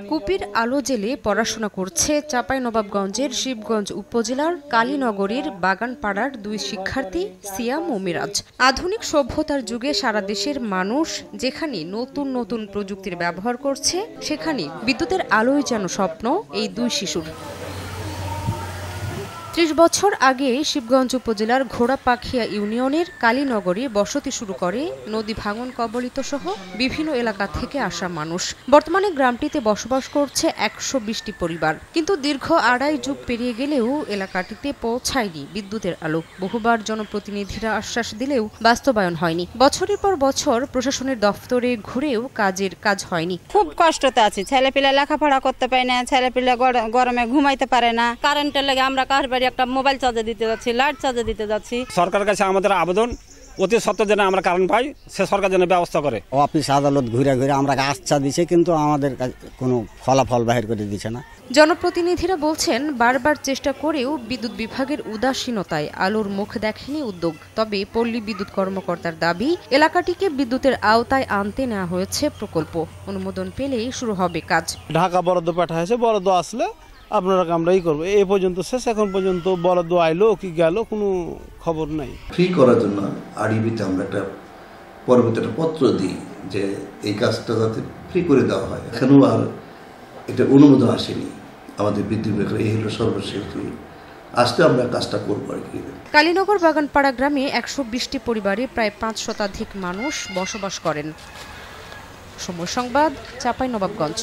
কুপির আলো জেলে পড়াশোনা করছে চাঁপাইনবাবগঞ্জের শিবগঞ্জ উপজেলার কালীনগরীর বাগানপাড়ার দুই শিক্ষার্থী সিয়াম ও মিরাজ। আধুনিক সভ্যতার যুগে সারা দেশের মানুষ যেখানে নতুন নতুন প্রযুক্তির ব্যবহার করছে, সেখানে বিদ্যুতের আলোই যেন স্বপ্ন এই দুই শিশুর। ৩০ বছর আগে শিবগঞ্জ উপজেলার ঘোড়াপাখিয়া ইউনিয়নের কালীনগরে বসতি শুরু করে নদী ভাঙন কবলিত সহ বিভিন্ন এলাকা থেকে আসা মানুষ। বর্তমানে গ্রামটিতে বসবাস করছে ১২০টি পরিবার। কিন্তু দীর্ঘ আড়াই যুগ পেরিয়ে গেলেও এলাকাটিতে পৌঁছায়নি বিদ্যুতের আলো। বহুবার জনপ্রতিনিধিরা আশ্বাস দিলেও বাস্তবায়ন হয়নি। বছরের পর বছর প্রশাসনের দফতরে ঘুরেও কাজ হয়নি। খুব কষ্টতে আছি, ছেলেপিলে লেখাপড়া করতে পারে না, ছেলেপিলে গরমে ঘুমাইতে পারে না। কারেন্টের লাগে আমরা কার বাড়ি একটা মোবাইল চার্জে দিতে যাচ্ছি, লাইট চার্জে দিতে যাচ্ছি। সরকারের কাছে আমাদের আবেদন, অতি সত্ত্বর যেন আমরা কারেন্ট পাই, সে সরকার যেন ব্যবস্থা করে। অফিস আদালত ঘুরে ঘুরে আমরা আশ্বাস দিচ্ছে, কিন্তু আমাদের কোনো ফলাফল বাহির করে দিচ্ছে না। জনপ্রতিনিধিরা বলছেন বারবার চেষ্টা করেও বিদ্যুৎ বিভাগের উদাসীনতায় আলোর মুখ দেখেনি উদ্যোগ। তবে পল্লী বিদ্যুৎ কর্মকর্তার দাবি, এলাকাটিকে বিদ্যুতের আওতায় আনতে নেওয়া হয়েছে প্রকল্প। অনুমোদন পেলেই শুরু হবে কাজ। ঢাকা বরাদ্দ পাঠাইছে, বরাদ্দ আসলে আপনারা আমরাই করবো। এই পর্যন্ত শেষ, এখন পর্যন্ত বরাদ্দ আইলো কি গেল কোনো খবর নাই। ফ্রি করার জন্য আরইবিতে আমরা একটা পরবর্তী একটা পত্র দিই যে এই কাজটা যাতে ফ্রি করে দেওয়া হয়। এখনও আর এটা অনুমোদন আসেনি আমাদের বিদ্যুৎ বিভাগের। এই হলো সর্বশেষ আসতে আমরা কাজটা করবো আর কি। কালীনগর বাগানপাড়া গ্রামে ১২০টি পরিবারে প্রায় ৫ শতাধিক মানুষ বসবাস করেন। সময় সংবাদ, চাঁপাইনবাবগঞ্জ।